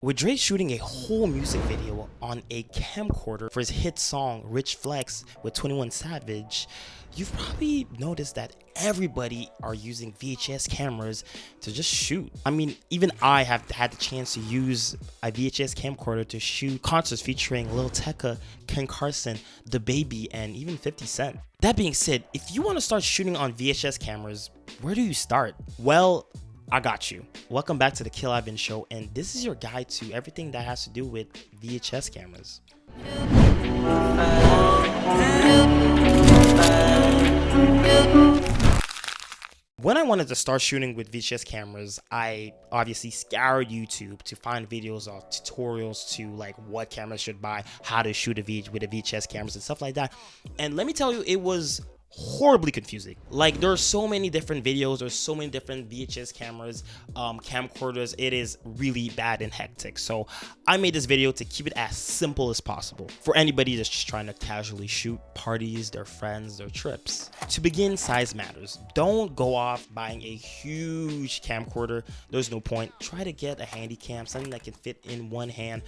With Drake shooting a whole music video on a camcorder for his hit song Rich Flex with 21 Savage, you've probably noticed that everybody are using VHS cameras to just shoot. I mean, even I have had the chance to use a VHS camcorder to shoot concerts featuring Lil Tecca, Ken Carson, The Baby, and even 50 Cent. That being said, if you want to start shooting on VHS cameras, where do you start? Well, I got you. Welcome back to the Killivvn Show, and this is your guide to everything that has to do with VHS cameras. When I wanted to start shooting with VHS cameras, I obviously scoured YouTube to find videos or tutorials to like what cameras should buy, how to shoot with the VHS cameras and stuff like that. And let me tell you, it was horribly confusing. Like, there are so many different videos, there's so many different VHS cameras, camcorders. It is really bad and hectic. So I made this video to keep it as simple as possible for anybody that's just trying to casually shoot parties, their friends, their trips. To begin, size matters. Don't go off buying a huge camcorder. There's no point. Try to get a handy cam, something that can fit in one hand.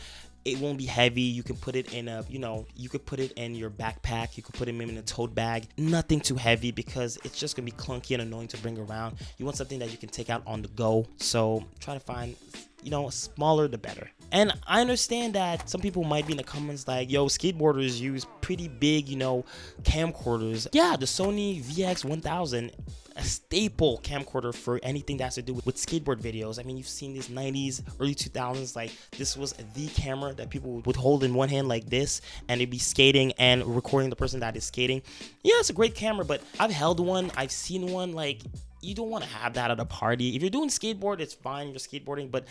It won't be heavy. You can put it in a, you could put it in your backpack. You could put it maybe in a tote bag. Nothing too heavy because it's just gonna be clunky and annoying to bring around. You want something that you can take out on the go. So try to find, smaller the better. And I understand that some people might be in the comments like, yo, skateboarders use pretty big, camcorders. Yeah, the Sony VX1000, a staple camcorder for anything that has to do with skateboard videos. I mean, you've seen these 90s, early 2000s, like this was the camera that people would hold in one hand like this, and they'd be skating and recording the person that is skating. Yeah, it's a great camera, but I've held one, I've seen one. Like, you don't want to have that at a party. If you're doing skateboard, it's fine, you're skateboarding, but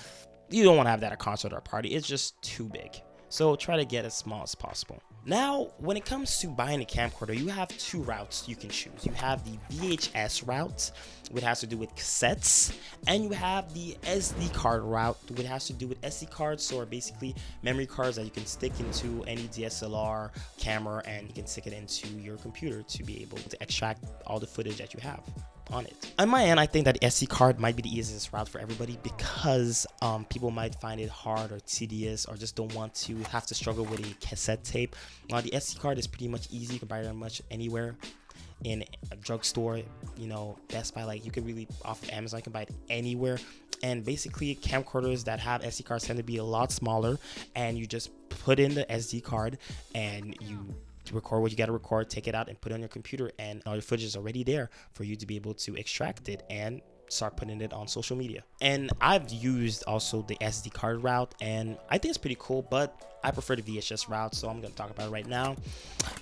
you don't want to have that at a concert or a party. It's just too big. So try to get as small as possible. Now, when it comes to buying a camcorder, you have two routes you can choose. You have the VHS route, which has to do with cassettes, and you have the SD card route, which has to do with SD cards, so are basically memory cards that you can stick into any DSLR camera, and you can stick it into your computer to be able to extract all the footage that you have on it. On my end, I think that the SD card might be the easiest route for everybody because people might find it hard or tedious or just don't want to have to struggle with a cassette tape. The SD card is pretty much easy. You can buy it much anywhere, in a drugstore, Best Buy. Like, you can really, off of Amazon, you can buy it anywhere. And basically, camcorders that have SD cards tend to be a lot smaller, and you just put in the SD card and you record what you got to record, take it out and put it on your computer, and all your footage is already there for you to be able to extract it and start putting it on social media. And I've used also the SD card route, and I think it's pretty cool, but I prefer the VHS route, so I'm going to talk about it right now.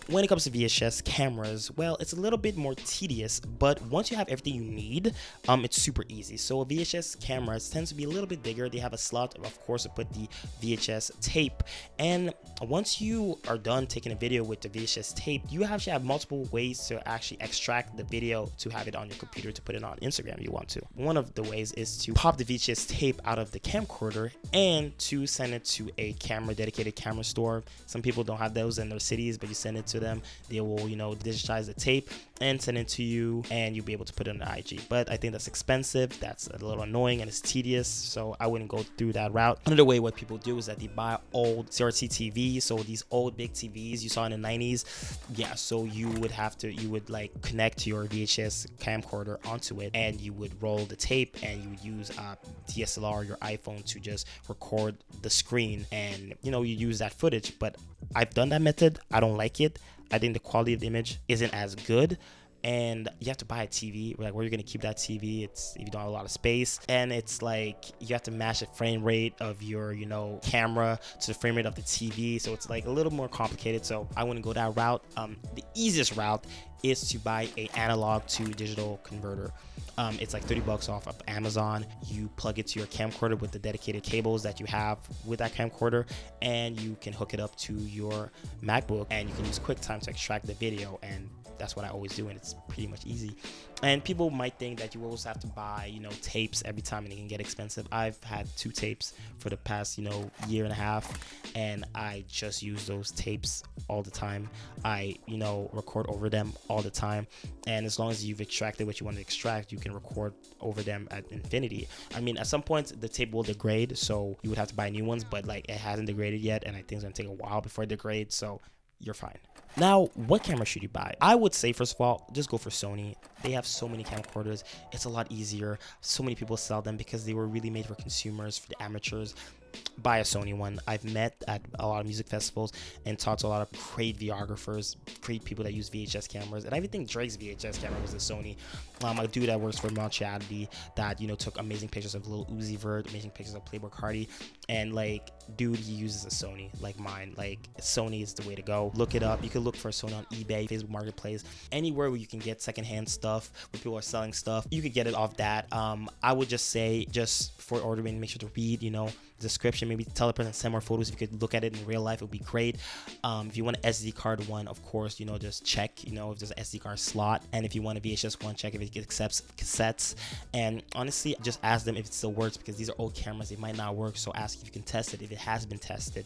When it comes to VHS cameras, well, it's a little bit more tedious, but once you have everything you need, it's super easy. So a VHS camera tends to be a little bit bigger. They have a slot, of course, to put the VHS tape. And once you are done taking a video with the VHS tape, you actually have multiple ways to actually extract the video to have it on your computer to put it on Instagram if you want to. One of the ways is to pop the VHS tape out of the camcorder and to send it to a dedicated camera store. Some people don't have those in their cities, but you send it to them, they will digitize the tape and send it to you, and you'll be able to put it on the IG. But I think that's expensive, that's a little annoying, and it's tedious, so I wouldn't go through that route. Another way what people do is that they buy old CRT TVs, so these old big TVs you saw in the 90s. Yeah, so you would like connect your VHS camcorder onto it, and you would roll the tape, and you would use a DSLR or your iPhone to just record the screen, and you use that footage. But I've done that method. I don't like it. I think the quality of the image isn't as good, and you have to buy a TV. Like, where you're gonna keep that TV? It's, if you don't have a lot of space, and it's like you have to match the frame rate of your camera to the frame rate of the TV, so it's like a little more complicated. So I wouldn't go that route. The easiest route is to buy a analog to digital converter. It's like $30 off of Amazon. You plug it to your camcorder with the dedicated cables that you have with that camcorder, and you can hook it up to your MacBook, and you can use QuickTime to extract the video, and that's what I always do, and it's pretty much easy. And people might think that you always have to buy, you know, tapes every time, and it can get expensive. I've had 2 tapes for the past, you know, year and a half, and I just use those tapes all the time. I, you know, record over them all the time, and as long as you've extracted what you want to extract, you can record over them at infinity. I mean, at some point the tape will degrade, so you would have to buy new ones, but like it hasn't degraded yet, and I think it's gonna take a while before it degrades, so you're fine. Now, what camera should you buy? I would say, first of all, just go for Sony. They have so many camcorders. It's a lot easier. So many people sell them because they were really made for consumers, for the amateurs. Buy a Sony one. I've met at a lot of music festivals and talked to a lot of great videographers, great people that use VHS cameras, and I even think Drake's VHS camera was a Sony. A dude that works for Monchiality that, you know, took amazing pictures of Lil Uzi Vert, amazing pictures of Playboi Carti, and like, dude, he uses a Sony like mine. Like, Sony is the way to go. Look it up. You can look for a Sony on eBay, Facebook Marketplace, anywhere where you can get secondhand stuff, where people are selling stuff. You can get it off that. I would just say, just for ordering, make sure to read, you know, description. Maybe tell the person to send more photos. If you could look at it in real life, it would be great. If you want an SD card one, of course, you know, just check, you know, if there's an SD card slot. And if you want a VHS one, check if it accepts cassettes. And honestly, just ask them if it still works, because these are old cameras. It might not work, so ask if you can test it if it has been tested.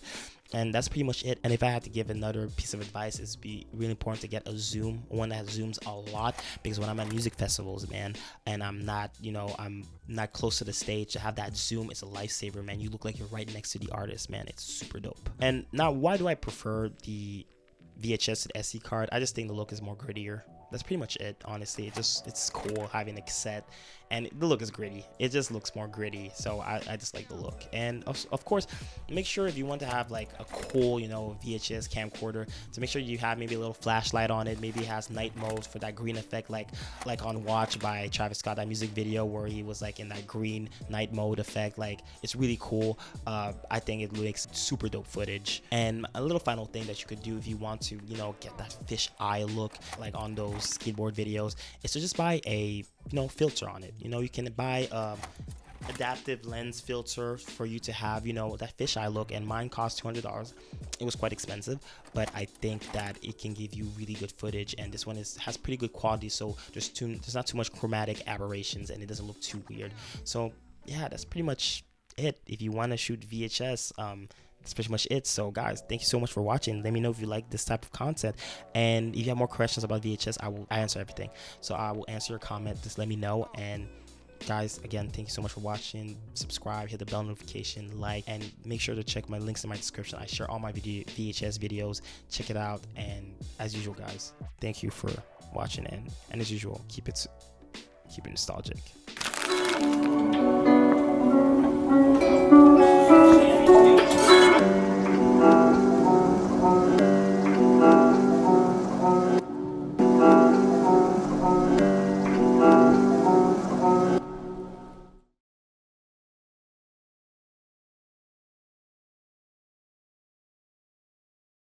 And that's pretty much it. And if I had to give another piece of advice, it's be really important to get a zoom, one that zooms a lot, because when I'm at music festivals, man, and I'm not, you know, I'm not close to the stage, to have that zoom is a lifesaver, man. You look like you're right next to the artist, man. It's super dope. And now, why do I prefer the VHS to the SD card? I just think the look is more grittier. That's pretty much it, honestly. It's cool having a cassette, and the look is gritty. It just looks more gritty, so I just like the look. And of course, make sure if you want to have like a cool, you know, VHS camcorder, to make sure you have maybe a little flashlight on it. Maybe it has night mode for that green effect, like on Watch by Travis Scott, that music video where he was like in that green night mode effect. Like, it's really cool. I think it makes super dope footage. And a little final thing that you could do if you want to, you know, get that fish eye look like on those skateboard videos, is to just buy a, you know, filter on it. You know, you can buy adaptive lens filter for you to have, you know, that fisheye look, and mine cost $200. It was quite expensive, but I think that it can give you really good footage, and this one has pretty good quality, so there's not too much chromatic aberrations, and it doesn't look too weird. So yeah, that's pretty much it. If you want to shoot VHS, that's pretty much it. So guys, thank you so much for watching. Let me know if you like this type of content, and if you have more questions about VHS, I answer everything. So I will answer your comment. Just let me know. And guys, again, thank you so much for watching. Subscribe, hit the bell notification, like, and make sure to check my links in my description. I share all my VHS videos. Check it out. And as usual, guys, thank you for watching, and as usual, keep it nostalgic.